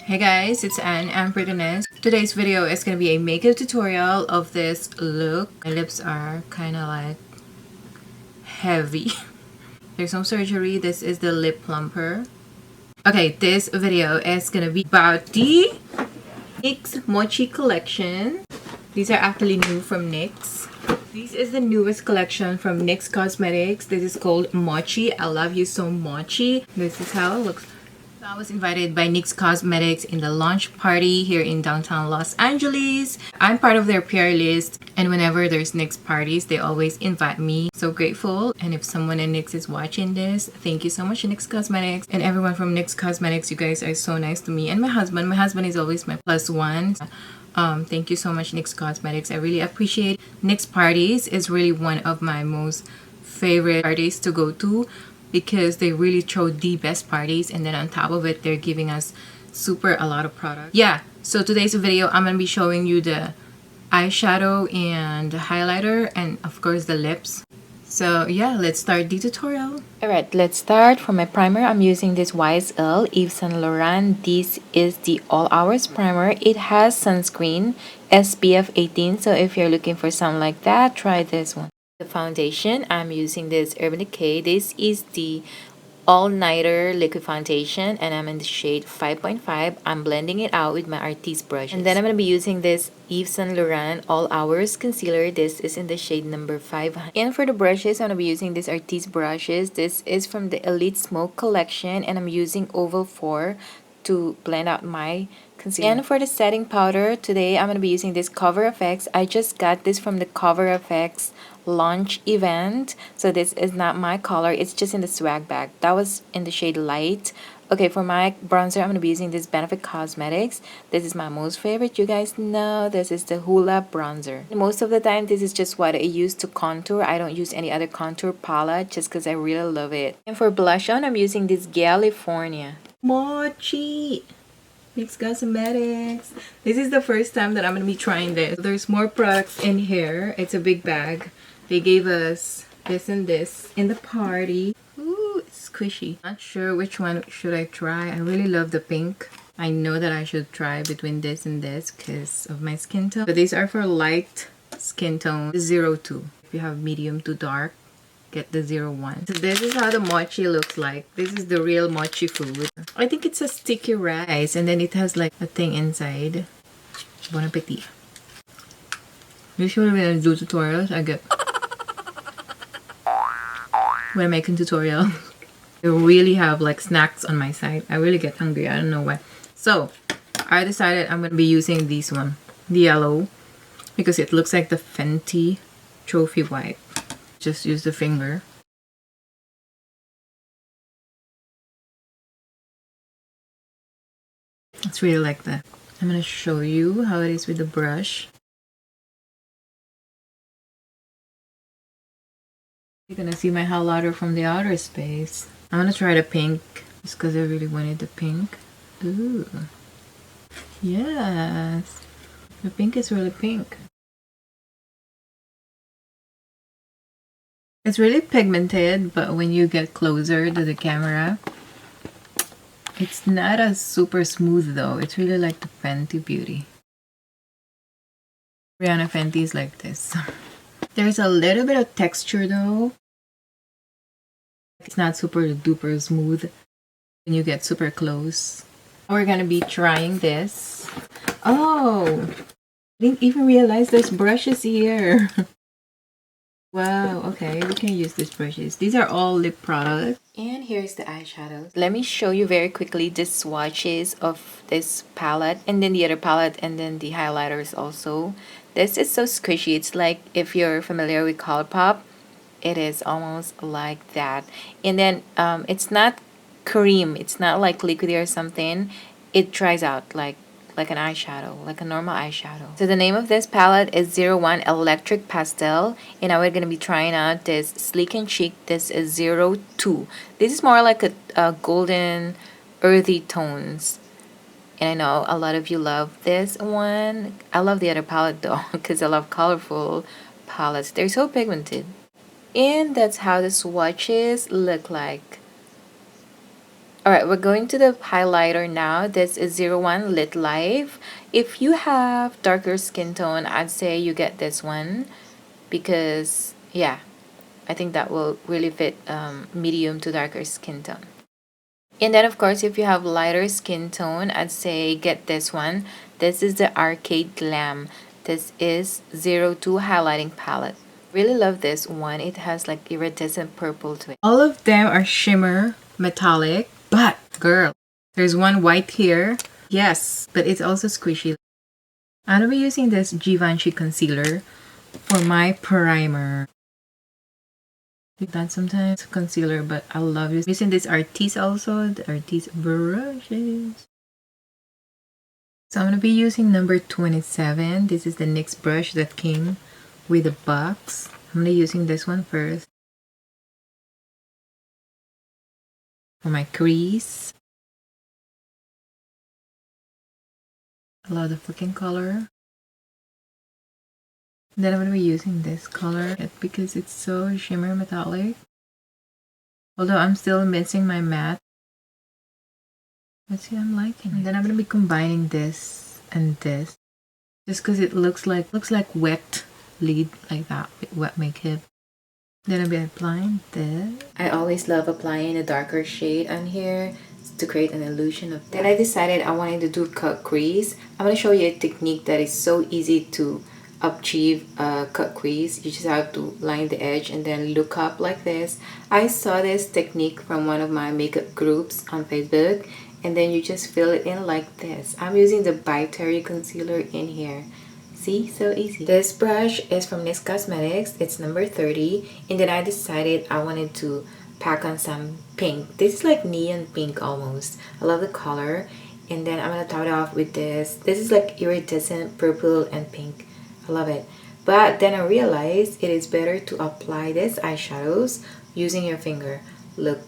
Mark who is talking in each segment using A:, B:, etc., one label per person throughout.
A: Hey guys, it's Anneprettyness. Today's video is going to be a makeup tutorial of this look. My lips are kind of like heavy. There's no surgery. This is the lip plumper. Okay, this video is going to be about the NYX Mochi collection. These are actually new from NYX. This is the newest collection from NYX Cosmetics. This is called Mochi. I love you so Mochi. This is how it looks. I was invited by NYX Cosmetics in the launch party here in downtown Los Angeles. I'm part of their PR list, and whenever there's NYX parties, they always invite me. So grateful. And if someone in NYX is watching this, thank you so much, NYX Cosmetics. And everyone from NYX Cosmetics, you guys are so nice to me. And my husband. My husband is always my plus one. Thank you so much, NYX Cosmetics. I really appreciate NYX parties. Is really one of my most favorite parties to go to, because they really throw the best parties, and then on top of it they're giving us a lot of products. Yeah, so today's video I'm gonna be showing you the eyeshadow and the highlighter, and of course the lips. So yeah, let's start the tutorial. Alright, let's start. For my primer, I'm using this YSL Yves Saint Laurent. This is the All Hours primer. It has sunscreen SPF 18, so if you're looking for something like that, try this one. The foundation, I'm using this Urban Decay. This is the all-nighter liquid foundation, and I'm in the shade 5.5. I'm blending it out with my ARTIS Brushes. And then I'm going to be using this Yves Saint Laurent All Hours concealer. This is in the shade number 5. And for the brushes, I'm going to be using this ARTIS Brushes. This is from the Elite Smoke collection, and I'm using Oval 4 to blend out my concealer. And for the setting powder, today I'm going to be using this Cover FX. I just got this from the Cover FX launch event, so this is not my color, it's just in the swag bag. That was in the shade Light. Okay, for my bronzer, I'm going to be using this Benefit Cosmetics. This is my most favorite. You guys know this is the HOOLA bronzer. Most of the time, this is just what I use to contour. I don't use any other contour palette just because I really love it. And for blush on, I'm using this California Mochi NYX Cosmetics. This is the first time that I'm going to be trying this. There's more products in here. It's a big bag. They gave us this and this in the party. Ooh, it's squishy. Not sure which one should I try. I really love the pink. I know that I should try between this and this because of my skin tone. But these are for light skin tone, 02. If you have medium to dark, get the 01. So this is how the mochi looks like. This is the real mochi food. I think it's a sticky rice, and then it has like a thing inside. Bon appetit. Usually when I do tutorials, I get when I'm making tutorial, I really have like snacks on my side. I really get hungry. I don't know why. So I decided I'm going to be using this one, the yellow, because it looks like the Fenty Trophy Wipe. Just use the finger. It's really like that. I'm going to show you how it is with the brush. You're gonna see my highlighter from the outer space. I'm gonna try the pink just because I really wanted the pink. Ooh. Yes. The pink is really pink. It's really pigmented, but when you get closer to the camera, it's not as super smooth though. It's really like the Fenty Beauty. Rihanna Fenty is like this. There's a little bit of texture though. It's not super duper smooth when you get super close. We're gonna be trying this. Oh, I didn't even realize there's brushes here. Wow, okay, we can use these brushes. These are all lip products. And here's the eyeshadows. Let me show you very quickly the swatches of this palette, and then the other palette, and then the highlighters also. This is so squishy. It's like, if you're familiar with ColourPop, it is almost like that. And then it's not cream. It's not like liquidy or something. It dries out like an eyeshadow, like a normal eyeshadow. So the name of this palette is 01 Electric Pastel, and now we're going to be trying out this Sleek and Chic. This is 02. This is more like a golden earthy tones, and I know a lot of you love this one. I love the other palette though because I love colorful palettes. They're so pigmented. And that's how the swatches look like. Alright, we're going to the highlighter now. This is 01 Lit Life. If you have darker skin tone, I'd say you get this one because, yeah, I think that will really fit medium to darker skin tone. And then, of course, if you have lighter skin tone, I'd say get this one. This is the Arcade Glam. This is 02 highlighting palette. Really love this one. It has like iridescent purple to it. All of them are shimmer metallic, but girl, there's one white here. Yes, but it's also squishy. I'm gonna be using this Givenchy concealer for my primer. That sometimes concealer, but I love using this ARTIS also, the ARTIS Brushes. So I'm gonna be using number 27. This is the NYX brush that came with a box. I'm gonna be using this one first for my crease. I love the freaking color. Then I'm going to be using this color because it's so shimmer metallic. Although I'm still missing my matte. But see, I'm liking it. And then I'm going to be combining this and this. Just because it looks like wet lid like that. Wet makeup. Then I'll be applying this. I always love applying a darker shade on here to create an illusion of that. Then I decided I wanted to do cut crease. I'm going to show you a technique that is so easy to achieve a cut crease. You just have to line the edge and then look up like this. I saw this technique from one of my makeup groups on Facebook, and then you just fill it in like this. I'm using the By Terry concealer in here. See, so easy. This brush is from NYX Cosmetics. It's number 30, and then I decided I wanted to pack on some pink. This is like neon pink almost. I love the color. And then I'm gonna top it off with this. This is like iridescent purple and pink. I love it. But then I realized it is better to apply this eyeshadows using your finger. Look,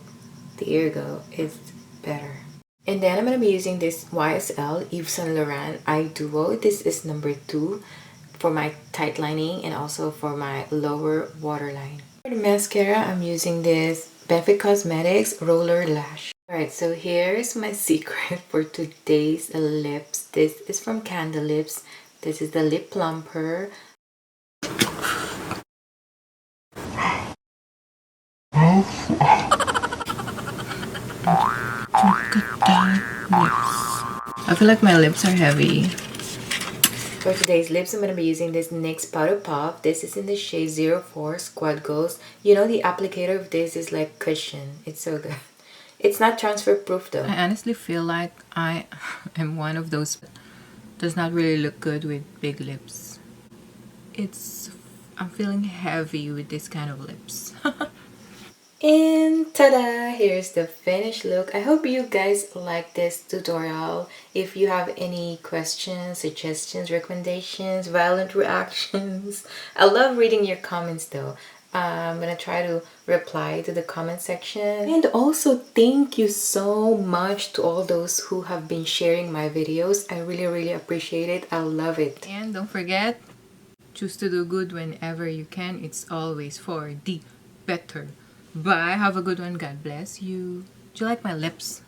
A: there you go. It's better. And then I'm going to be using this YSL Yves Saint Laurent Eye Duo. This is number 2 for my tight lining and also for my lower waterline. For the mascara, I'm using this Benefit Cosmetics Roller Lash. Alright, so here's my secret for today's lips. This is from Candle Lips. This is the Lip Plumper. I feel like my lips are heavy. For today's lips, I'm going to be using this NYX Powder Puff. This is in the shade 04 Squad Goals. You know, the applicator of this is like cushion. It's so good. It's not transfer proof though. I honestly feel like I am one of those does not really look good with big lips. I'm feeling heavy with this kind of lips. And ta-da! Here's the finished look. I hope you guys like this tutorial. If you have any questions, suggestions, recommendations, violent reactions, I love reading your comments though. I'm gonna try to reply to the comment section. And also thank you so much to all those who have been sharing my videos. I really appreciate it. I love it. And don't forget, choose to do good whenever you can. It's always for the better. Bye. Have a good one. God bless you. Do you like my lips?